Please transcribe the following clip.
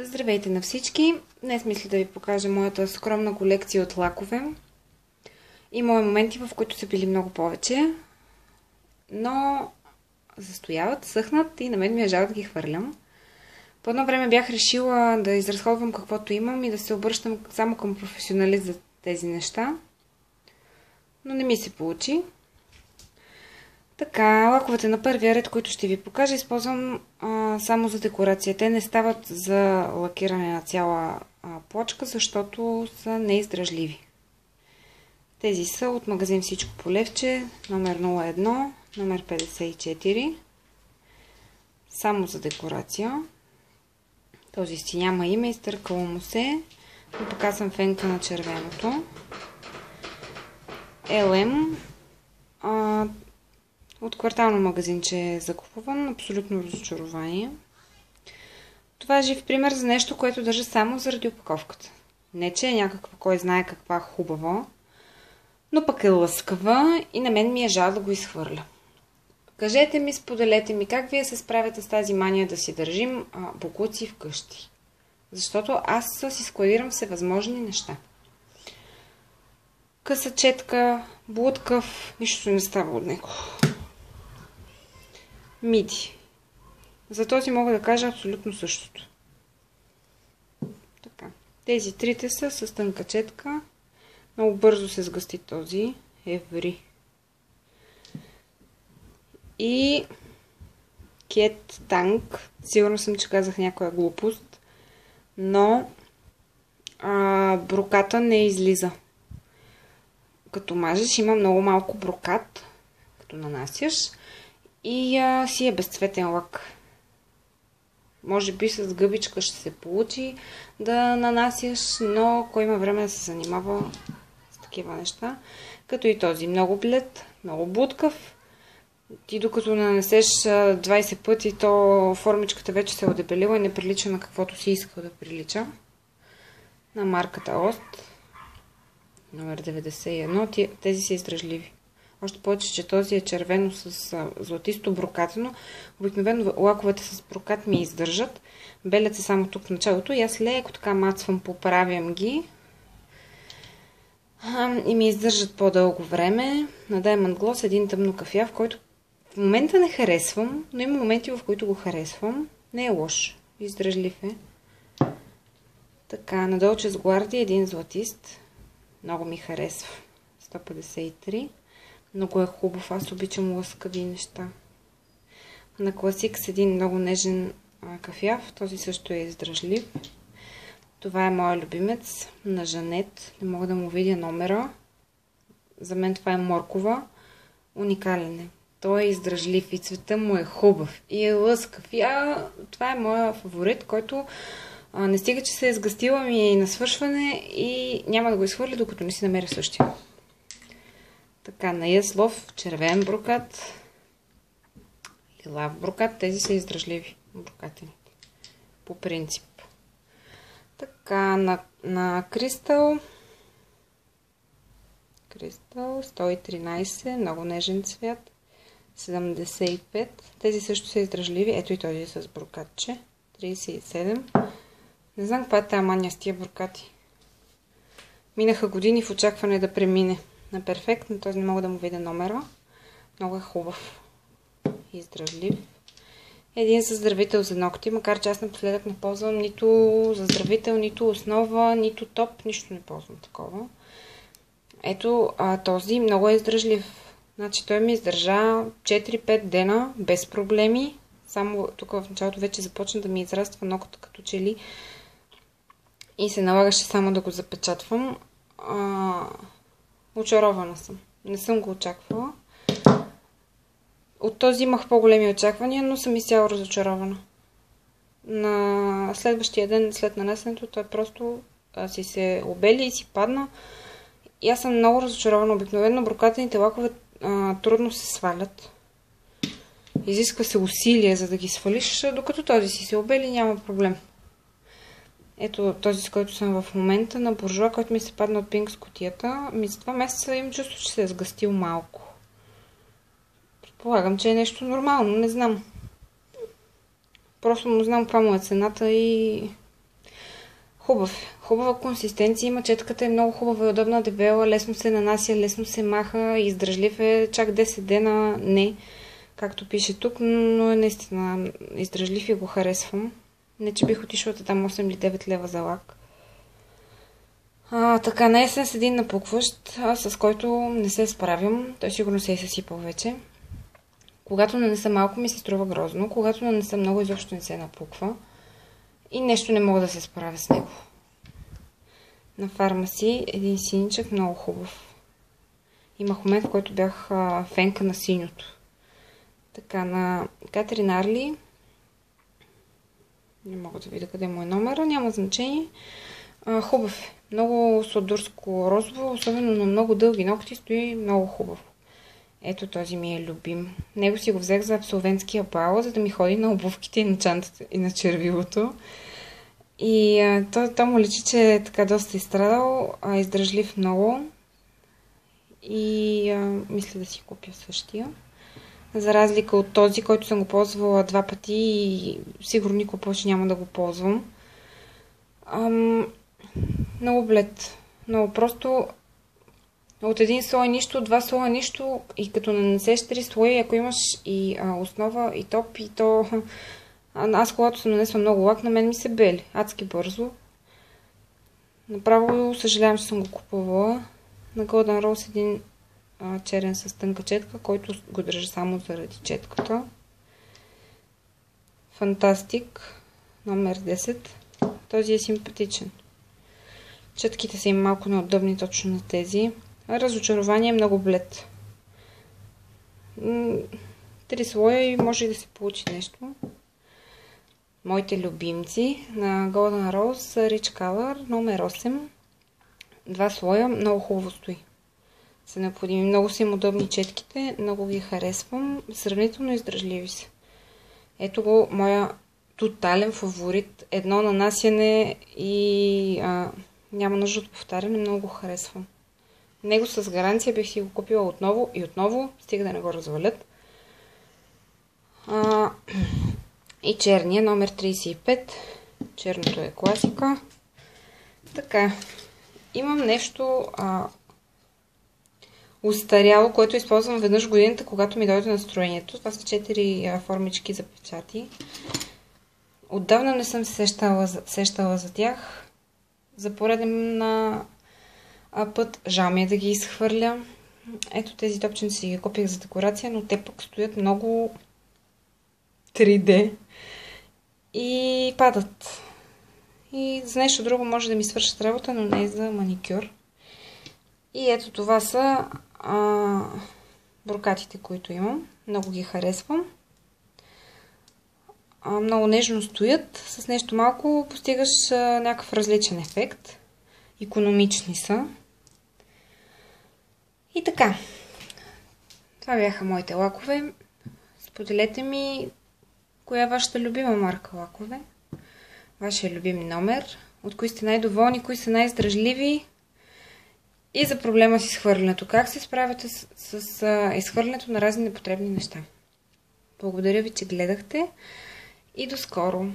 Здравейте на всички! Днес мисля да ви покажа моята скромна колекция от лакове. Има моменти, в които са били много повече, но застояват, съхнат и на мен ми е жал да ги хвърлям. По едно време бях решила да изразходвам каквото имам и да се обръщам само към професионалист за тези неща, но не ми се получи. Така, лаковете на първия ред, които ще ви покажа, използвам само за декорация. Те не стават за лакиране на цяла плочка, защото са неиздръжливи. Тези са от магазин Всичко по левче, номер 01, номер 54. Само за декорация. Този си няма име, изтъркало му се, но пък аз съм фенка на червеното. LM. От квартално магазинче закупувам, абсолютно разочарование. Това е жив пример за нещо, което държа само заради опаковката. Не, че е някаква, кой знае каква хубава, но пък е лъскава и на мен ми е жал да го изхвърля. Кажете ми, споделете ми, как вие се справяте с тази мания да си държим боклуци вкъщи. Защото аз си складирам всевъзможни неща. Къса четка, блудкав, нищо не става от него. Миди. За този мога да кажа абсолютно същото. Така. Тези трите са с тънка четка. Много бързо се сгъсти този. Еври. И Кет Танк. Сигурно съм, че казах някоя глупост. Но броката не излиза. Като мажеш има много малко брокат. Като нанасяш. И си е безцветен лак. Може би с гъбичка ще се получи да нанасяш, но кой има време да се занимава с такива неща. Като и този. Много блед, много блудкав. Ти докато нанесеш 20 пъти, то формичката вече се е одебелила и не прилича на каквото си искал да прилича. На марката Ост. Номер 91. Тези са издръжливи. Още повече, че този е червено с златисто брокатено. Обикновено лаковете с брокат ми издържат. Белят се само тук в началото и аз леко така мацвам, поправям ги. И ми издържат по-дълго време. На Diamond Gloss един тъмно кафяв, който в момента не харесвам, но има моменти, в които го харесвам. Не е лош. Издръжлив е. Така, на Dolce Guardi един златист. Много ми харесва. 153. Много е хубав, аз обичам лъскави неща. На Classics един много нежен кафяв, този също е издръжлив. Това е моя любимец на Жанет, не мога да му видя номера. За мен това е моркова, уникален е. Той е издръжлив и цвета му е хубав и е лъскав. И това е моя фаворит, който не стига, че се е сгъстила ми на свършване и няма да го изхвърля, докато не си намеря същия. Така, на Яслов, червен брокат, лилав брокат, тези са издръжливи брокатените, по принцип. Така, на Кристал 113, много нежен цвят, 75, тези също са издръжливи, ето и този с брокатче, 37. Не знам каква е тая мания с тия брокати. Минаха години в очакване да премине. На перфект, но този не мога да му видя номера. Много е хубав. Издръжлив. Един заздравител за ногти, макар че аз напоследък не ползвам нито заздравител, нито основа, нито топ, нищо не ползвам такова. Ето, този много е издръжлив. Значи той ми издържа 4-5 дена без проблеми. Само тук в началото вече започна да ми израства ногта като че ли и се налагаше само да го запечатвам. Очарована съм. Не съм го очаквала. От този имах по-големи очаквания, но съм изцяло разочарована. На следващия ден след нанесенето той просто си се обели и си падна. И аз съм много разочарована. Обикновено брокатените лакове трудно се свалят. Изисква се усилие, за да ги свалиш, докато този си се обели, няма проблем. Ето този, с който съм в момента, на буржуа, който ми се падна от пинк с кутията. За 2 месеца им чувство, че се е сгъстил малко. Предполагам, че е нещо нормално, не знам. Просто му знам каква му е цената и Хубава консистенция има, четката е много хубава и удобна, дебела, лесно се нанася, лесно се маха, издръжлив е, чак 10 дена не, както пише тук, но е наистина издръжлив и го харесвам. Не, че бих отишла там 8 или 9 лева за лак. Така, на есен с един напукващ, с който не се справям. Той сигурно се е съсипал вече. Когато нанеса малко, ми се струва грозно. Когато нанеса много, изобщо не се напуква. И нещо не мога да се справя с него. На фармаси един синичък, много хубав. Имах момент, в който бях фенка на синьото. Така, на Катерин Арли. Не мога да видя къде му е номера, няма значение. Хубав е. Много сладурско розово, особено на много дълги ногти, стои много хубаво. Ето този ми е любим. Него си го взех за абсолвентския бал, за да ми ходи на обувките и на чантата и на червилото. И то му личи, че е така доста изстрадал, издръжлив много. И мисля да си купя същия. За разлика от този, който съм го ползвала 2 пъти и сигурно никога повече няма да го ползвам. Много блед. Много просто от един слой нищо, 2 слоя нищо и като нанесеш 3 слоя, ако имаш и основа, и топ, и то... Аз когато съм нанесла много лак, на мен ми се бели. Адски бързо. Направо съжалявам, че съм го купувала. На Golden Rose един черен с тънка четка, който го държа само заради четката. Фантастик. Номер 10. Този е симпатичен. Четките са им малко неудобни точно на тези. Разочарование е много блед. 3 слоя и може и да се получи нещо. Моите любимци на Golden Rose Rich Color номер 8. 2 слоя, много хубаво стои. Са необходими. Много са им удобни четките, много ги харесвам. Сравнително издръжливи са. Ето го, моя тотален фаворит. Едно нанасяне и няма нужда от повтаряне, много го харесвам. Него с гаранция бих си го купила отново и отново, стига да не го развалят. И черния, номер 35. Черното е класика. Така, имам нещо устаряло, което използвам веднъж в годината, когато ми дойде настроението. Това са 4 формички за печати. Отдавна не съм се сещала за тях. За пореден път жал ми е да ги изхвърля. Ето тези топченци си ги купих за декорация, но те пък стоят много 3D и падат. И за нещо друго може да ми свършат работа, но не и за маникюр. И ето това са брокатите, които имам. Много ги харесвам. Много нежно стоят. С нещо малко постигаш някакъв различен ефект. Икономични са. И така. Това бяха моите лакове. Споделете ми коя е вашата любима марка лакове. Вашия любим номер. От кои сте най-доволни, кои са най-издръжливи. И за проблема с изхвърлянето. Как се справяте с изхвърлянето на разни непотребни неща. Благодаря ви, че гледахте и до скоро!